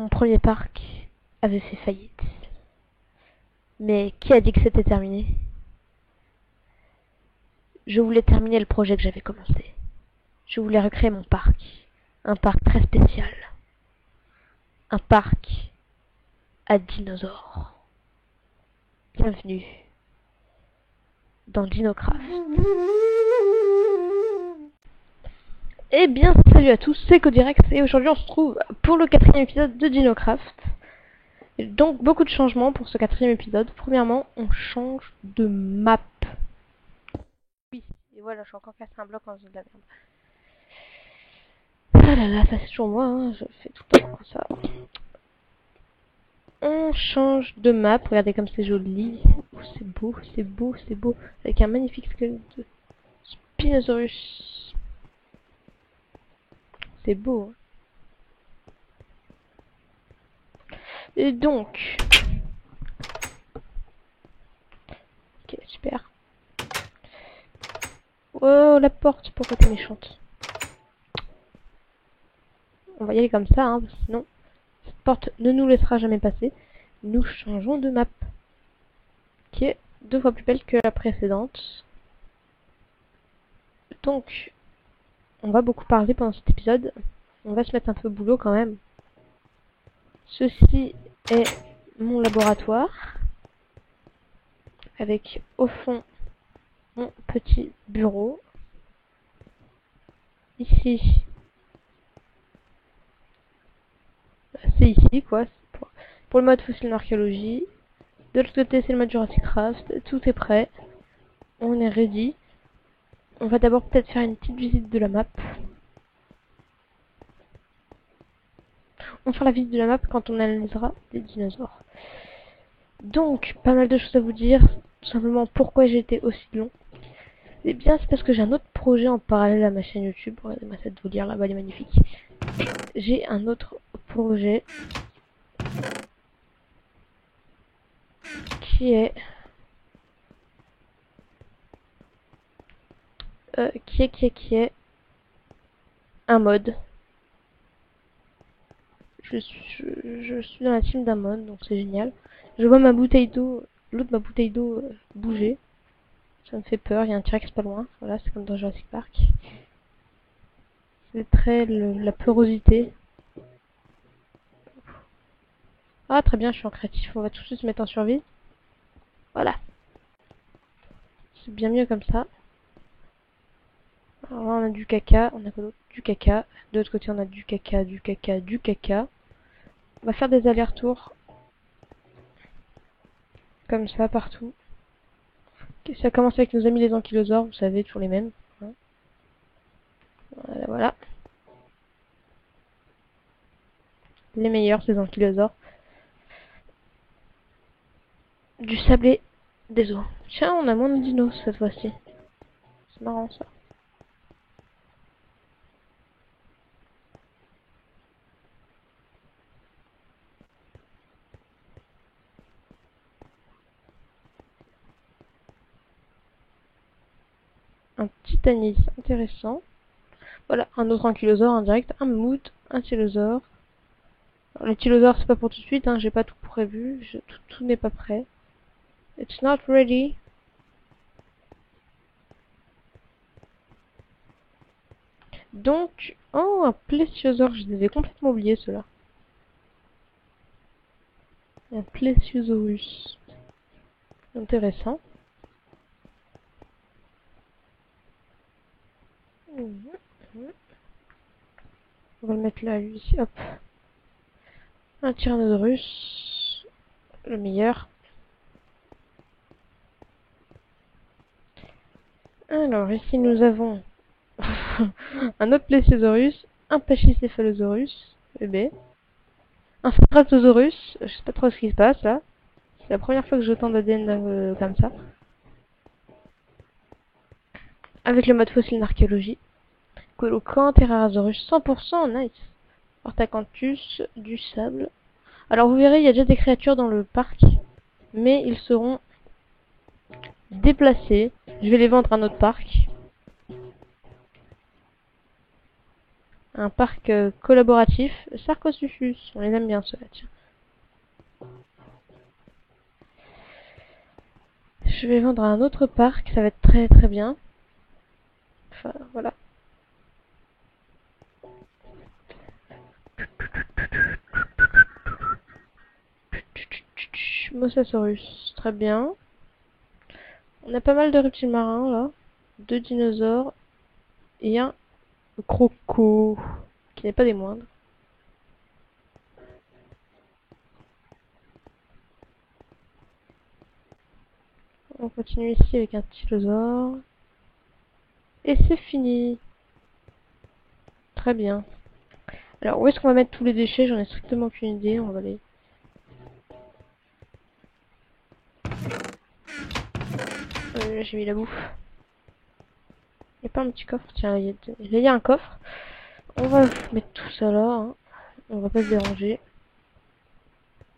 Mon premier parc avait fait faillite. Mais qui a dit que c'était terminé? Je voulais terminer le projet que j'avais commencé. Je voulais recréer mon parc. Un parc très spécial. Un parc à dinosaures. Bienvenue dans Dinocraft. Eh bien, salut à tous, c'est Codirect et aujourd'hui on se trouve pour le 4e épisode de Dinocraft. Donc beaucoup de changements pour ce 4e épisode. Premièrement, on change de map. Oui, et voilà, je suis encore cassé un bloc en faisant de la merde. Ah là là, ça c'est toujours moi, hein, je fais tout le temps comme ça. On change de map, regardez comme c'est joli. Oh, c'est beau, c'est beau, c'est beau. Avec un magnifique squelette de Spinosaurus. C'est beau. Hein. Et donc... Ok, super. Oh, la porte, pourquoi t'es méchante? On va y aller comme ça, hein, parce que sinon, cette porte ne nous laissera jamais passer. Nous changeons de map, qui est 2 fois plus belle que la précédente. Donc, on va beaucoup parler pendant cet épisode. On va se mettre un peu au boulot quand même. Ceci est mon laboratoire, avec au fond mon petit bureau. Ici, c'est ici quoi, pour le mode fossile archéologie. De l'autre côté, c'est le mode Jurassic Craft. Tout est prêt. On est ready. On va d'abord peut-être faire une petite visite de la map. On fera la visite de la map quand on analysera des dinosaures. Donc, pas mal de choses à vous dire. Tout simplement, pourquoi j'ai été aussi long. Eh bien, c'est parce que j'ai un autre projet en parallèle à ma chaîne YouTube. Regardez-moi cette volière là-bas, elle est magnifique. J'ai un autre projet qui est un mode. Je suis dans la team d'un mode, donc c'est génial. Je vois ma bouteille d'eau, l'autre ma bouteille d'eau bouger. Ça me fait peur, il y a un T-Rex pas loin. Voilà, c'est comme dans Jurassic Park. C'est très la porosité. Ah très bien, je suis en créatif, on va tout de suite se mettre en survie. Voilà. C'est bien mieux comme ça. Alors là on a du caca, on a quoi d'autre? Du caca. De l'autre côté on a du caca, du caca, du caca. On va faire des allers-retours. Comme ça, partout. Okay, ça commence avec nos amis les ankylosaures, vous savez, toujours les mêmes. Voilà, voilà. Les meilleurs, ces ankylosaures. Du sablé des eaux. Tiens, on a moins de dinos cette fois-ci. C'est marrant ça. Un titanis intéressant. Voilà, un autre ankylosaure en direct, un mammouth, un tylosaure. Alors, les tylosaures, c'est pas pour tout de suite, hein, j'ai pas tout prévu, tout n'est pas prêt. It's not ready. Donc, oh, un plesiosaure, je les avais complètement oubliés ceux-là. Un plesiosaurus. Intéressant. On va le mettre là, lui ici, hop. Un tyrannosaurus. Le meilleur. Alors, ici nous avons un autre plesiosaurus, un pachycéphalosaurus, bébé. Un stratosaurus, je sais pas trop ce qui se passe là. C'est la première fois que j'entends d'ADN comme ça. Avec le mode fossile archéologie. Colocanterasaurus 100%, nice. Orthacanthus, du sable. Alors vous verrez, il y a déjà des créatures dans le parc, mais ils seront déplacés. Je vais les vendre à notre parc. Un parc collaboratif. Sarcosuchus. On les aime bien ceux-là, tiens. Je vais vendre un autre parc, ça va être très très bien. Enfin, voilà. Mosasaurus, très bien. On a pas mal de reptiles marins là. 2 dinosaures et un croco, qui n'est pas des moindres. On continue ici avec un tylosaure. Et c'est fini. Très bien. Alors où est-ce qu'on va mettre tous les déchets? J'en ai strictement aucune idée. On va les... j'ai mis la bouffe. Il n'y a pas un petit coffre? Tiens, il y a un coffre. On va mettre tout ça là. Hein. On va pas se déranger.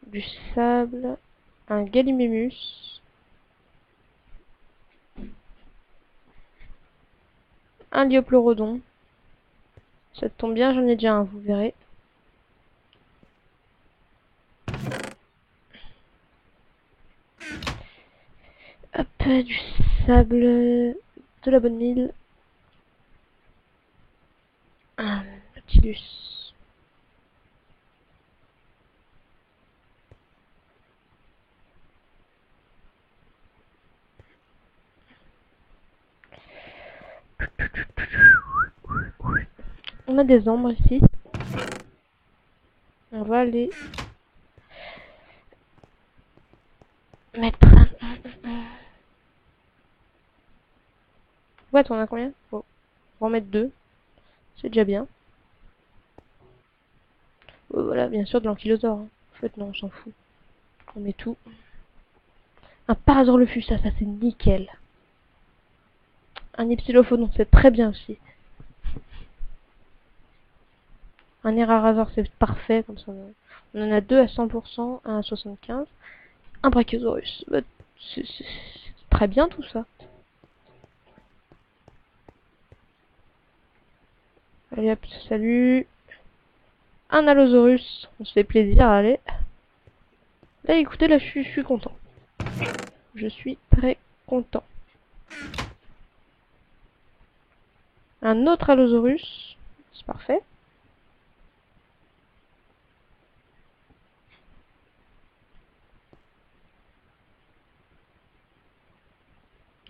Du sable. Un Gallimimus. Un Dipleurodon. Ça tombe bien, j'en ai déjà un, vous verrez. Hop, du sable, de la bonne mine. Un Nautilus. On a des ombres ici. On va les mettre. Ouais, t'en as combien? Bon, on va en mettre 2. C'est déjà bien. Voilà, bien sûr, de l'ankylosaure. Hein. En fait, non, on s'en fout. On met tout. Un Parasaurolophus, ça c'est nickel. Un Hypsilophodon, c'est très bien aussi. Un Erarazor, c'est parfait. Comme ça, on en a 2 à 100%, un à 75%. Un Brachiosaurus. Bah, c'est très bien tout ça. Allez hop, salut. Un Allosaurus, on se fait plaisir, allez. Là, écoutez, là, je suis content. Je suis très content. Un autre Allosaurus, c'est parfait.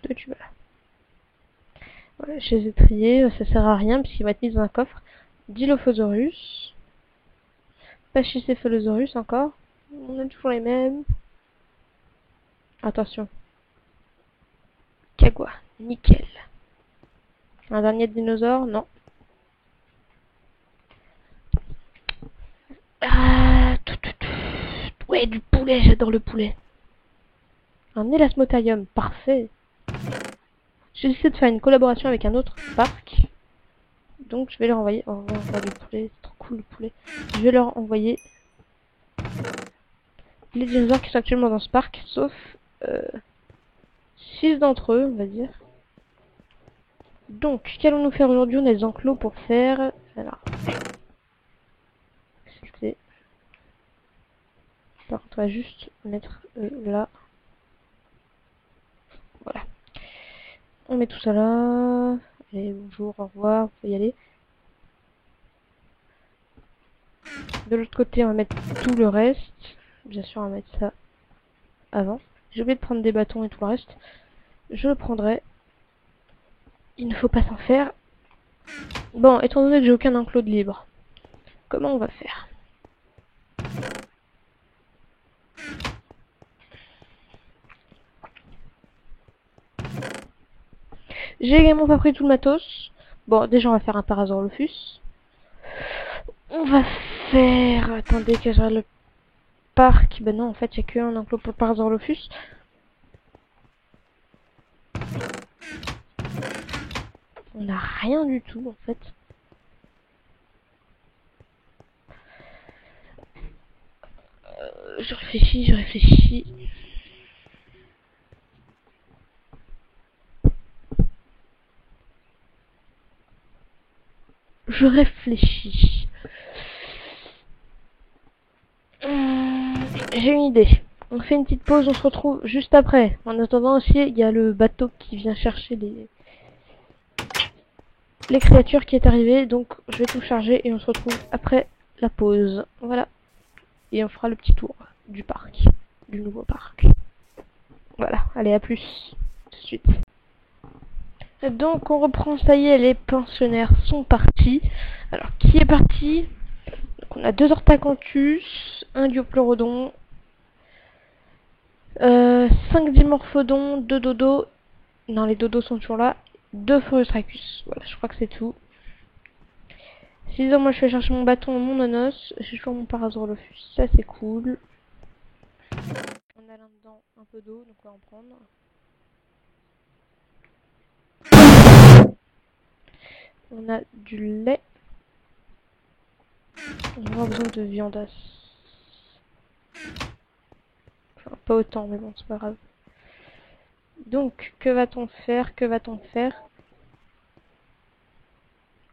Deux tu vas là. Voilà, je les ai triés, ça sert à rien puisqu'il va être mis dans un coffre. Dilophosaurus. Pachycephalosaurus encore. On a toujours les mêmes. Attention. Kagwa, nickel. Un dernier dinosaure, non. Ah, ouais, du poulet, j'adore le poulet. Un Elasmotarium, parfait. J'ai décidé de faire une collaboration avec un autre parc. Donc je vais leur envoyer... Oh, on va du poulet, c'est trop cool le poulet. Je vais leur envoyer les dinosaures qui sont actuellement dans ce parc, sauf 6 d'entre eux, on va dire. Donc, qu'allons-nous faire aujourd'hui? On a des enclos pour faire... Alors... Par contre, on va juste mettre là. Voilà. On met tout ça là. Allez, bonjour, au revoir, vous pouvez y aller. De l'autre côté, on va mettre tout le reste. Bien sûr, on va mettre ça avant. J'ai oublié de prendre des bâtons et tout le reste. Je le prendrai. Il ne faut pas s'en faire. Bon, étant donné que j'ai aucun enclos de libre, comment on va faire? J'ai également pas pris tout le matos. Bon, déjà, on va faire un Parasaurolophus. On va faire... Attendez, que je le parc. Ben non, en fait, il n'y a qu'un enclos pour le Parasaurolophus. On n'a rien du tout, en fait. Je réfléchis, je réfléchis. Je réfléchis. J'ai une idée. On fait une petite pause, on se retrouve juste après. En attendant aussi, il y a le bateau qui vient chercher les créatures qui est arrivé. Donc je vais tout charger et on se retrouve après la pause. Voilà. Et on fera le petit tour du parc. Du nouveau parc. Voilà, allez, à plus. Tout de suite. Donc on reprend, ça y est, les pensionnaires sont partis. Alors, qui est parti? Donc, on a 2 Orthacanthus, un Diopleurodon, 5 Dimorphodons, 2 Dodos. Non, les Dodos sont toujours là. 2 Foriostracus. Voilà, je crois que c'est tout. Sinon, moi je vais chercher mon bâton et mon nonos. J'ai toujours mon Parasaurolophus, ça c'est cool. On a là-dedans un peu d'eau, donc on va en prendre. On a du lait. On va avoir besoin de viandasse. Enfin, pas autant, mais bon, c'est pas grave. Donc, que va-t-on faire? Que va-t-on faire?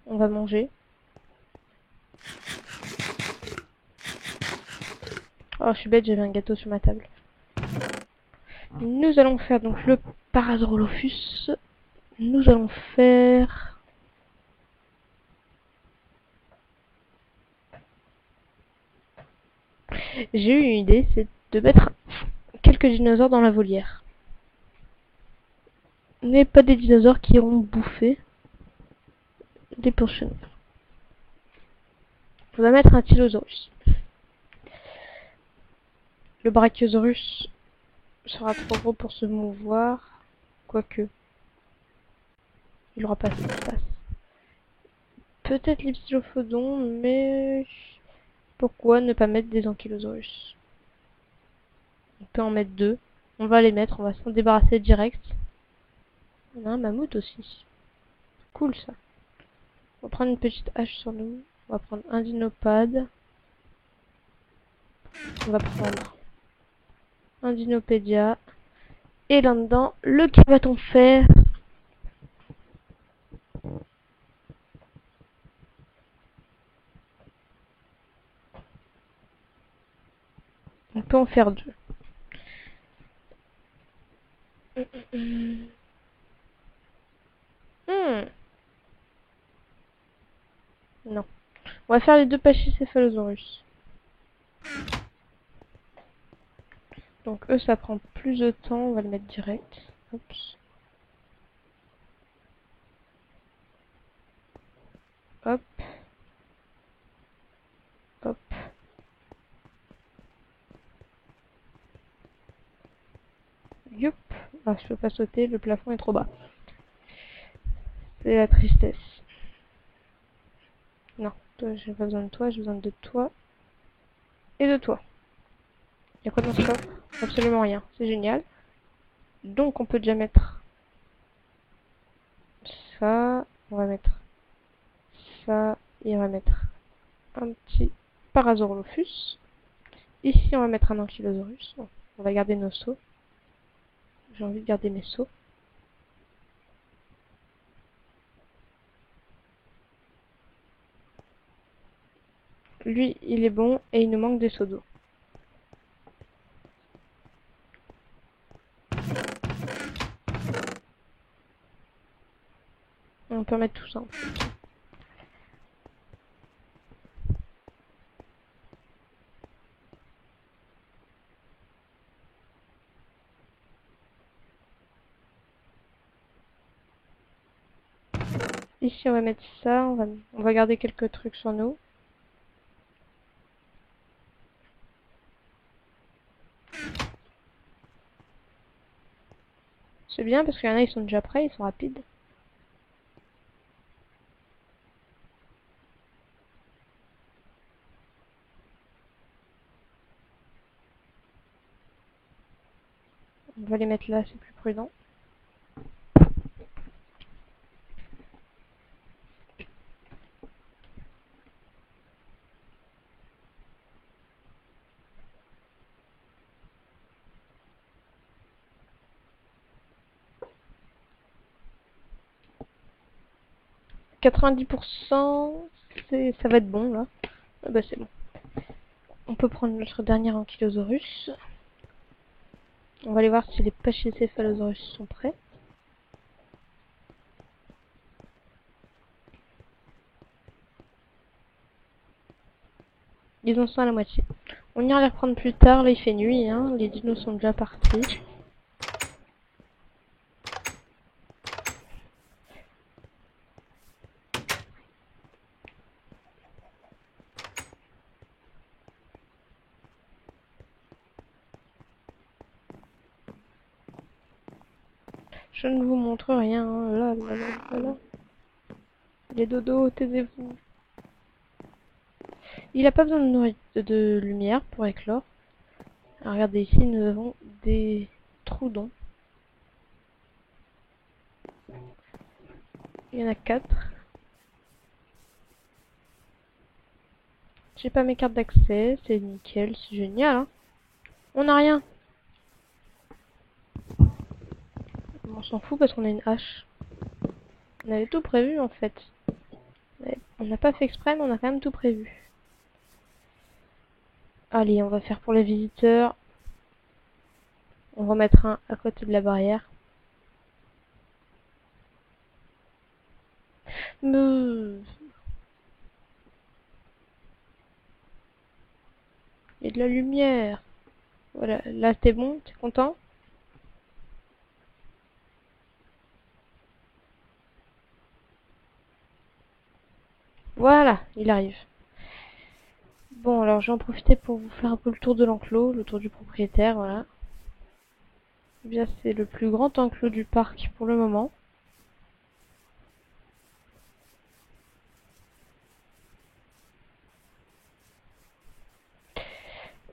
On va manger. Oh, je suis bête, j'avais un gâteau sur ma table. Nous allons faire donc le Parasaurolophus. Nous allons faire... J'ai eu une idée, c'est de mettre quelques dinosaures dans la volière. Mais pas des dinosaures qui iront bouffer des pensionnaires. On va mettre un Tylosaurus. Le Brachiosaurus sera trop gros pour se mouvoir. Quoique, il aura pas assez d'espace. Peut-être l'Hypsilophodon, mais... Pourquoi ne pas mettre des Ankylosaurus? On peut en mettre 2. On va les mettre, on va s'en débarrasser direct. On a un mammouth aussi. Cool ça. On va prendre une petite hache sur nous. On va prendre un dinopade. On va prendre un dinopédia. Et là-dedans, le que va-t-on faire? On peut en faire 2. Non. On va faire les 2 Pachycephalosaurus. Donc eux, ça prend plus de temps. On va le mettre direct. Oups. Hop. Hop. Youp. Ah, je peux pas sauter, le plafond est trop bas. C'est la tristesse. Non, toi, j'ai pas besoin de toi, j'ai besoin de toi. Et de toi. Y'a quoi dans ce coffre? Absolument rien. C'est génial. Donc on peut déjà mettre ça. On va mettre ça. Et on va mettre un petit Parasaurolophus. Ici on va mettre un Ankylosaurus. Bon, on va garder nos sauts. J'ai envie de garder mes sauts. Lui il est bon et il nous manque des seaux d'eau. On peut mettre tout ça en fait. Ici on va mettre ça, on va garder quelques trucs sur nous. C'est bien parce qu'il y en a ils sont déjà prêts, ils sont rapides. On va les mettre là, c'est plus prudent. 90%, ça va être bon là. Ah bah c'est bon. On peut prendre notre dernier ankylosaurus. On va aller voir si les pachycéphalosaurus sont prêts. Ils en sont à la moitié. On ira les reprendre plus tard. Là il fait nuit, hein. Les dinos sont déjà partis. Je ne vous montre rien. Là, là, là, là, là. Les dodos, taisez-vous. Il a pas besoin de lumière pour éclore. Alors, regardez ici, nous avons des troudons. Il y en a 4. J'ai pas mes cartes d'accès, c'est nickel, c'est génial. Hein. On n'a rien. On s'en fout parce qu'on a une hache. On avait tout prévu en fait. On n'a pas fait exprès, mais on a quand même tout prévu. Allez, on va faire pour les visiteurs. On va mettre un à côté de la barrière. Mais... il y a de la lumière. Voilà, là t'es bon, t'es content? Voilà, il arrive. Bon, alors je vais en profiter pour vous faire un peu le tour de l'enclos, le tour du propriétaire, voilà. Eh bien, c'est le plus grand enclos du parc pour le moment.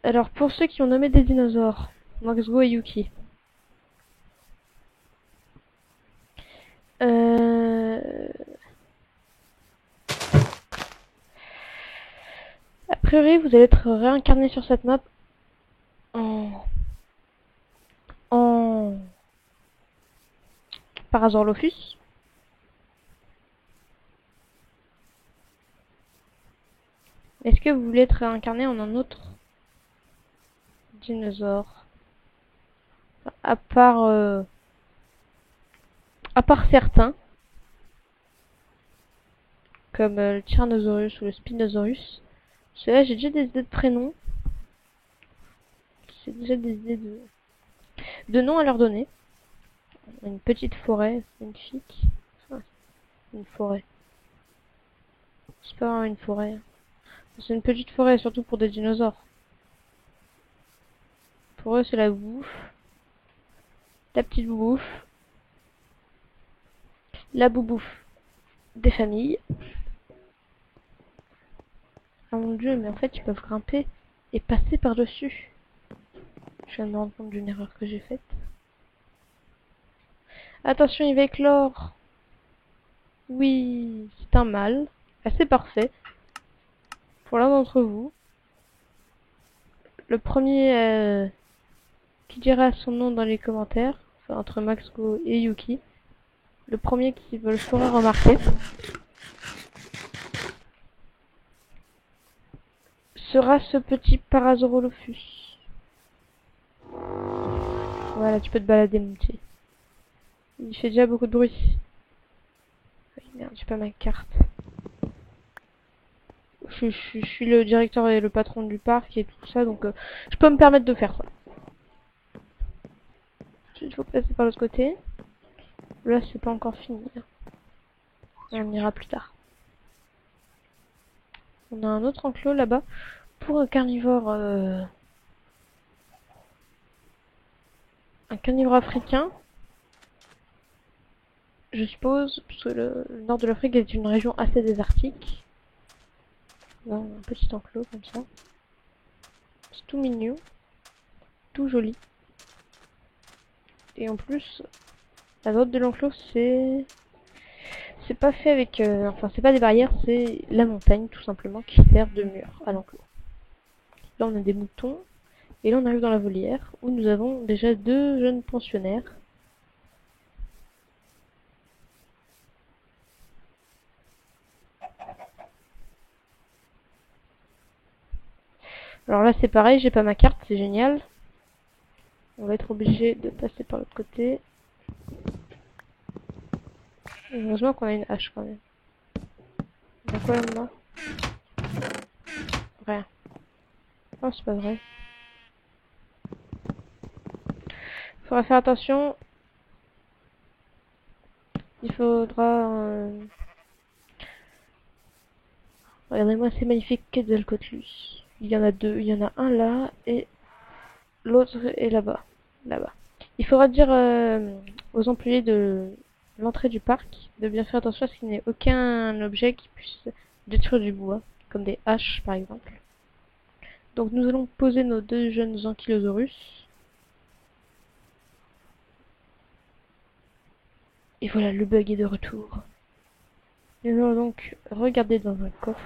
Alors, pour ceux qui ont nommé des dinosaures, Maxgo et Yuki. A priori, vous allez être réincarné sur cette map en Parasaurolophus. Est-ce que vous voulez être réincarné en un autre dinosaure? À part certains, comme le Tyrannosaurus ou le Spinosaurus. Ceux-là, j'ai déjà des idées de prénoms. J'ai déjà des idées de noms à leur donner. Une petite forêt, magnifique. Enfin, une forêt. C'est pas vraiment une forêt. C'est une petite forêt, surtout pour des dinosaures. Pour eux, c'est la bouffe. La petite bouffe. La boubouffe des familles. Ah mon dieu, mais en fait, ils peuvent grimper et passer par-dessus. Je viens de me rendre compte d'une erreur que j'ai faite. Attention, il va éclore. Oui, c'est un mâle. Assez parfait. Pour l'un d'entre vous. Le premier qui dira son nom dans les commentaires, enfin, entre Maxgo et Yuki. Le premier qui le fera remarquer sera ce petit Parasaurolophus. Voilà, tu peux te balader, mon petit. Il fait déjà beaucoup de bruit. Oui, merde, j'ai pas ma carte. Je suis le directeur et le patron du parc et tout ça, donc je peux me permettre de faire ça. Il faut passer par l'autre côté. Là, c'est pas encore fini. On ira plus tard. On a un autre enclos là-bas pour un carnivore africain. Je suppose, parce que le nord de l'Afrique est une région assez désertique. Là, on a un petit enclos comme ça. C'est tout mignon, tout joli. Et en plus, la droite de l'enclos, c'est pas fait avec... enfin, c'est pas des barrières, c'est la montagne, tout simplement, qui sert de mur à l'enclos. Là, on a des moutons. Et là, on arrive dans la volière, où nous avons déjà 2 jeunes pensionnaires. Alors là c'est pareil, j'ai pas ma carte, c'est génial. On va être obligé de passer par l'autre côté. Heureusement qu'on a une hache quand même. Il y a quoi là-dedans? Rien. Oh, c'est pas vrai. Faudra faire attention. Il faudra... Regardez-moi ces magnifiques Quetzalcoatlus. Il y en a deux. Il y en a un là et l'autre est là-bas. Là-bas. Il faudra dire aux employés de l'entrée du parc de bien faire attention à ce qu'il n'y ait aucun objet qui puisse détruire du bois, comme des haches par exemple. Donc nous allons poser nos deux jeunes ankylosaurus. Et voilà, le bug est de retour. Nous allons donc regarder dans un coffre.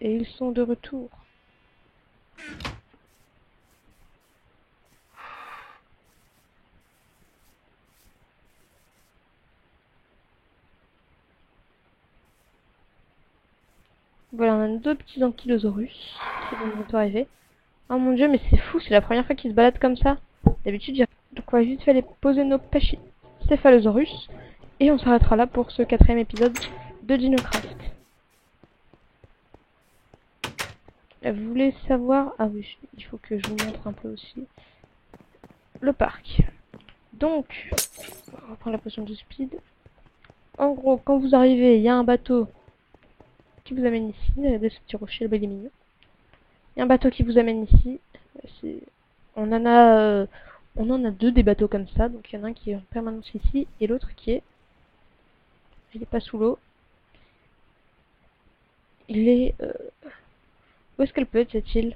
Et ils sont de retour. Voilà, on a deux petits ankylosaurus qui vont bientôt arriver. Oh mon dieu, mais c'est fou, c'est la première fois qu'ils se baladent comme ça. D'habitude, donc on va vite faire poser nos Pachycephalosaurus. Et on s'arrêtera là pour ce 4e épisode de DinoCraft. Vous voulez savoir... Ah oui, il faut que je vous montre un peu aussi. Le parc. Donc, on va prendre la potion de speed. En gros, quand vous arrivez, il y a un bateau qui vous amène ici. Regardez ce petit rocher, le bel est mignon. Il y a un bateau qui vous amène ici. On en a deux des bateaux comme ça. Donc il y en a un qui est en permanence ici et l'autre qui est... Il n'est pas sous l'eau. Il est... Où est-ce qu'elle peut être cette île?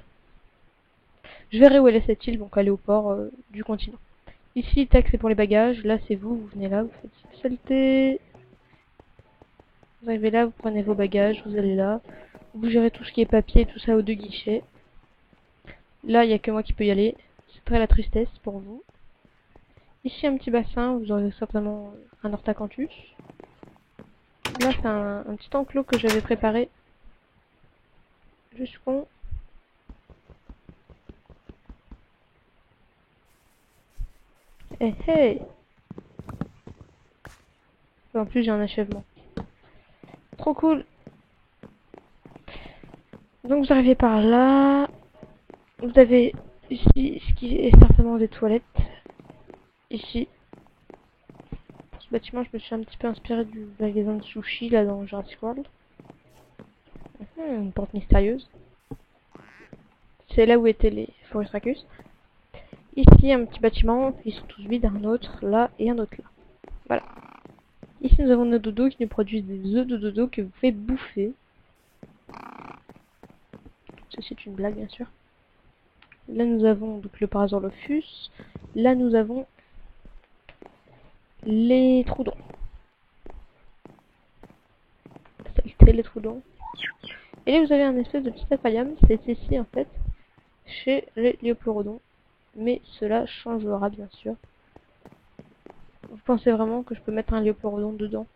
Je verrai où elle est cette île, donc elle est au port du continent. Ici, tac, c'est pour les bagages. Là, c'est vous, vous venez là, vous faites cette saleté. Vous arrivez là, vous prenez vos bagages, vous allez là. Vous gérez tout ce qui est papier, tout ça aux deux guichets. Là, il n'y a que moi qui peux y aller. C'est très la tristesse pour vous. Ici, un petit bassin, vous aurez certainement un Hortacanthus. Là, c'est un petit enclos que j'avais préparé jusqu'au... Eh hey! En plus, j'ai un achèvement. Trop cool! Donc, vous arrivez par là. Vous avez ici ce qui est certainement des toilettes. Ici. Pour ce bâtiment, je me suis un petit peu inspiré du magasin de sushi là dans Jurassic World. Une porte mystérieuse. C'est là où étaient les Forestacus. Ici, un petit bâtiment. Ils sont tous vides. Un autre là et un autre là. Voilà. Ici, nous avons nos dodos qui nous produisent des œufs de dodo que vous pouvez bouffer. Ceci est une blague, bien sûr. Là, nous avons donc le Parasaurolophus. Là, nous avons les Troudons. Saleté, les Troudons. Et là, vous avez un espèce de petit aquarium. C'est ici, en fait, chez les Liopleurodons. Mais cela changera, bien sûr. Vous pensez vraiment que je peux mettre un Liopleurodon dedans?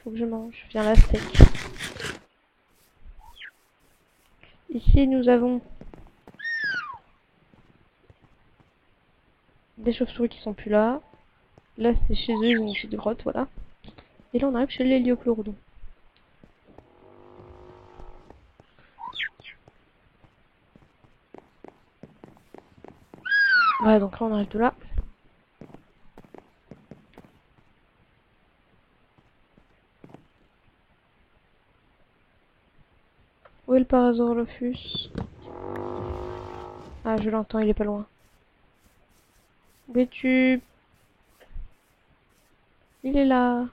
Faut que je mange. Viens là, steak. Ici, nous avons des chauves-souris qui sont plus là. Là, c'est chez eux, ils ont une petite grotte, voilà. Et là, on arrive chez les Liopleurodons. Voilà, donc là, on arrive de là. Où est le Parasaurolophus? Ah, je l'entends, il est pas loin. Où es-tu? Il est là.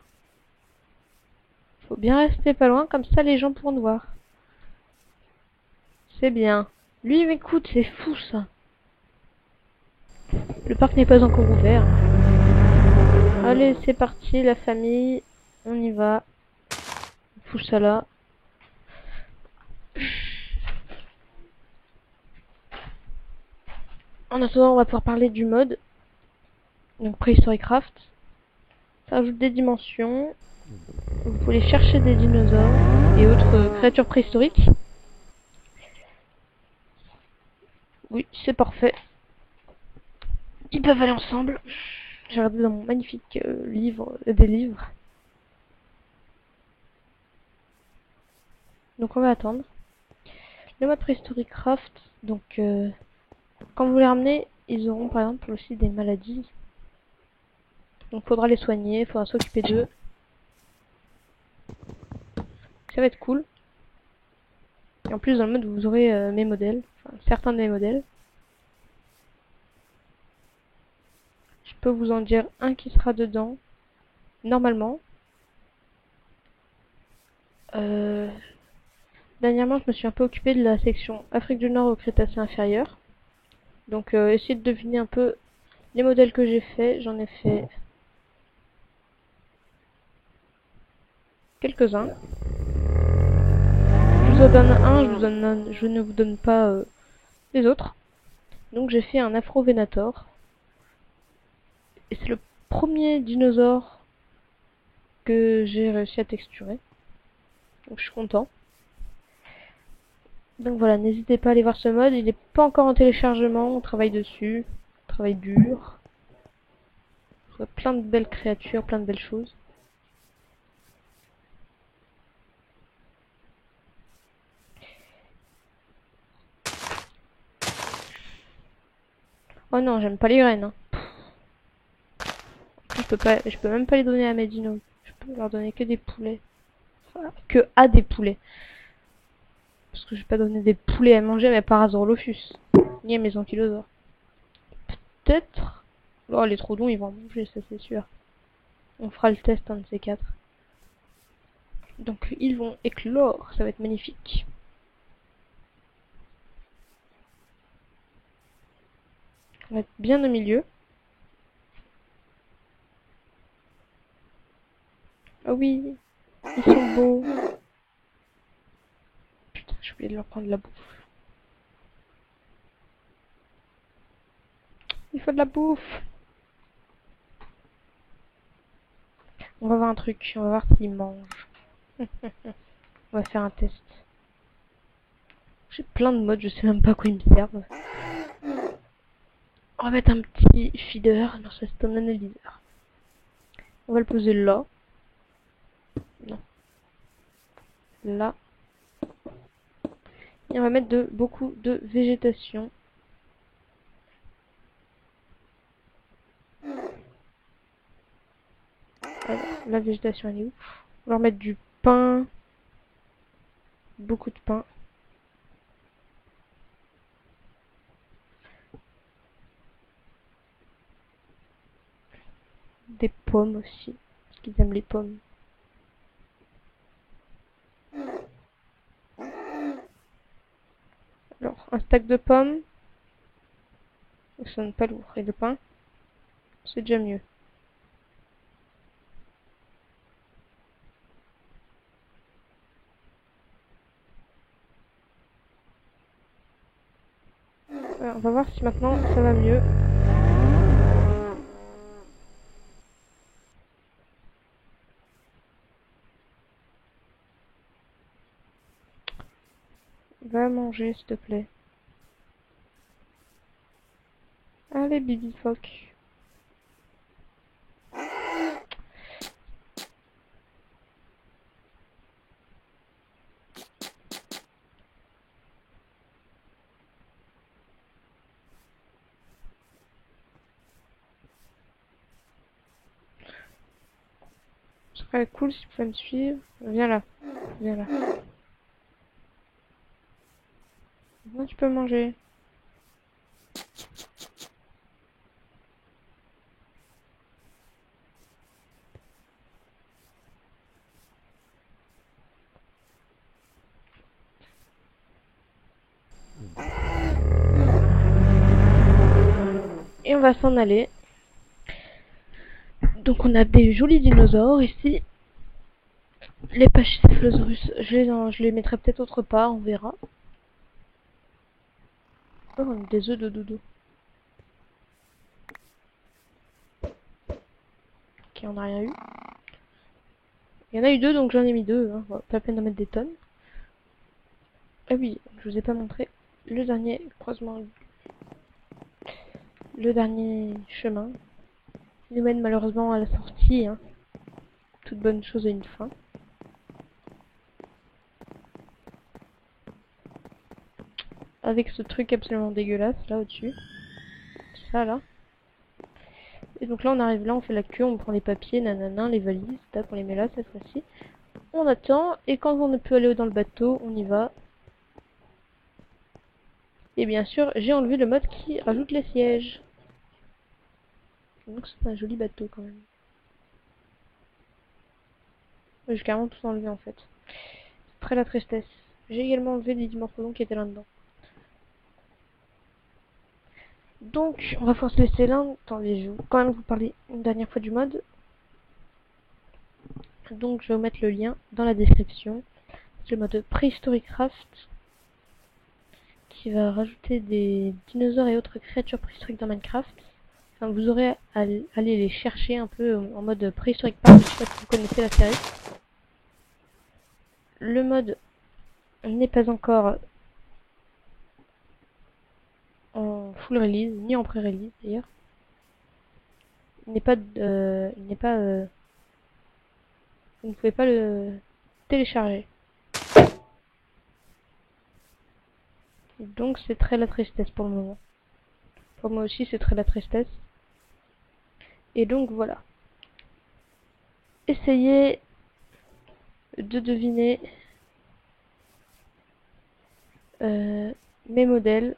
Faut bien rester pas loin, comme ça les gens pourront te voir. C'est bien. Lui, il m'écoute, c'est fou ça. Le parc n'est pas encore ouvert. Allez, c'est parti, la famille. On y va. On fout ça là. En attendant, on va pouvoir parler du mode. Donc, Prehistoric Craft. Ça ajoute des dimensions. Vous pouvez chercher des dinosaures et autres créatures préhistoriques. Oui, c'est parfait. Ils peuvent aller ensemble. J'ai regardé dans mon magnifique livre, des livres. Donc on va attendre. Le mode préhistorique craft, donc quand vous les ramenez, ils auront par exemple aussi des maladies. Donc faudra les soigner, faudra s'occuper d'eux. Ça va être cool. Et en plus dans le mode vous aurez mes modèles, enfin, certains de mes modèles. Je peux vous en dire un qui sera dedans, normalement. Dernièrement, je me suis un peu occupée de la section Afrique du Nord au Crétacé inférieur. Donc essayez de deviner un peu les modèles que j'ai faits. J'en ai fait quelques-uns. Je vous en donne un, je ne vous donne pas les autres. Donc j'ai fait un Afrovenator. Et c'est le premier dinosaure que j'ai réussi à texturer. Donc je suis content. Donc voilà, n'hésitez pas à aller voir ce mode. Il n'est pas encore en téléchargement, on travaille dessus. On travaille dur. On voit plein de belles créatures, plein de belles choses. Oh non, j'aime pas les graines. Hein. Je peux même pas les donner à mes dinos. Je peux leur donner que des poulets. Enfin, que à des poulets. Parce que je vais pas donner des poulets à manger à mes Parasaurolophus. Ni à mes ankylosaures. Peut-être. Oh, les troodons, ils vont en manger, ça c'est sûr. On fera le test, un de ces quatre. Donc, ils vont éclore. Ça va être magnifique. On va être bien au milieu. Ah oui, ils sont beaux. Putain, j'ai oublié de leur prendre de la bouffe. Il faut de la bouffe. On va voir un truc. On va voir s'ils mangent. On va faire un test. J'ai plein de modes, je sais même pas à quoi ils me servent. On va mettre un petit feeder. Non, ça c'est un analyseur. On va le poser là. Non. Là. Et on va mettre beaucoup de végétation. Alors, la végétation elle est où? On va remettre du pain. Beaucoup de pain. Des pommes aussi. Parce qu'ils aiment les pommes. Alors, un stack de pommes. Ça sonne pas lourd. Et le pain, c'est déjà mieux. Alors, on va voir si maintenant ça va mieux. Va manger, s'il te plaît. Allez, Bibi Phoque. Ce serait cool si tu pouvais me suivre. Viens là. Viens là. Maintenant, tu peux manger. Et on va s'en aller. Donc on a des jolis dinosaures ici. Les Pachycephalosaurus, je les mettrai peut-être autre part, on verra. Oh, on a des œufs de dodo. Ok. on n'a rien eu. Il y en a eu 2, donc j'en ai mis 2, hein. Pas la peine d'en mettre des tonnes. Ah oui, je vous ai pas montré le dernier croisement, le dernier chemin. Il nous mène malheureusement à la sortie, hein. Toute bonne chose a une fin. Avec ce truc absolument dégueulasse, là, au-dessus. Ça, là. Et donc là, on arrive là, on fait la queue, on prend les papiers, nanana, les valises, tac, on les met là, cette fois-ci. On attend, et quand on ne peut aller dans le bateau, on y va. Et bien sûr, j'ai enlevé le mode qui rajoute les sièges. Donc c'est un joli bateau, quand même. J'ai carrément tout enlevé, en fait. C'est très la tristesse. J'ai également enlevé les dimorphodons qui étaient là-dedans. Donc, on va pouvoir se laisser là. Attendez, je vais quand même vous parler une dernière fois du mode. Donc, je vais vous mettre le lien dans la description. C'est le mode Prehistoric Craft qui va rajouter des dinosaures et autres créatures préhistoriques dans Minecraft. Enfin, vous aurez à aller les chercher un peu en mode Prehistoric Park. Je sais pas si vous connaissez la série. Le mode n'est pas encore en full release, ni en pré-release d'ailleurs. Il n'est pas, vous ne pouvez pas le télécharger. Donc c'est très la tristesse pour le moment. Pour moi aussi c'est très la tristesse. Et donc voilà. Essayez de deviner mes modèles.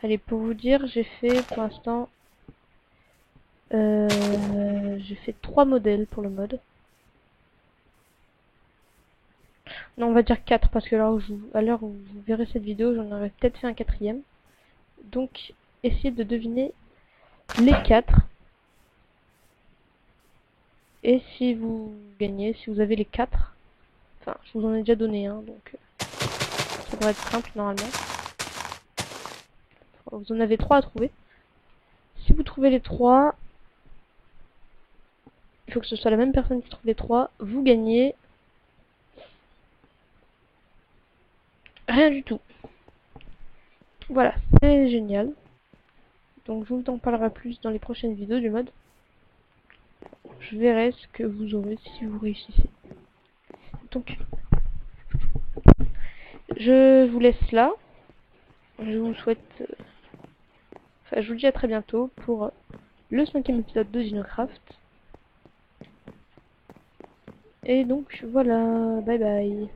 Allez, pour vous dire, j'ai fait pour l'instant j'ai fait 3 modèles pour le mode. Non, on va dire 4 parce que à l'heure où vous verrez cette vidéo, j'en aurais peut-être fait un 4e. Donc, essayez de deviner les 4. Et si vous gagnez, si vous avez les 4, enfin, je vous en ai déjà donné un, donc ça devrait être simple normalement. Vous en avez 3 à trouver. Si vous trouvez les 3, il faut que ce soit la même personne qui trouve les 3, vous gagnez rien du tout. Voilà, c'est génial. Donc je vous en parlerai plus dans les prochaines vidéos du mode. Je verrai ce que vous aurez si vous réussissez. Donc, je vous laisse là. Je vous souhaite... Enfin, je vous dis à très bientôt pour le 5e épisode de Dinocraft. Et donc, voilà. Bye bye.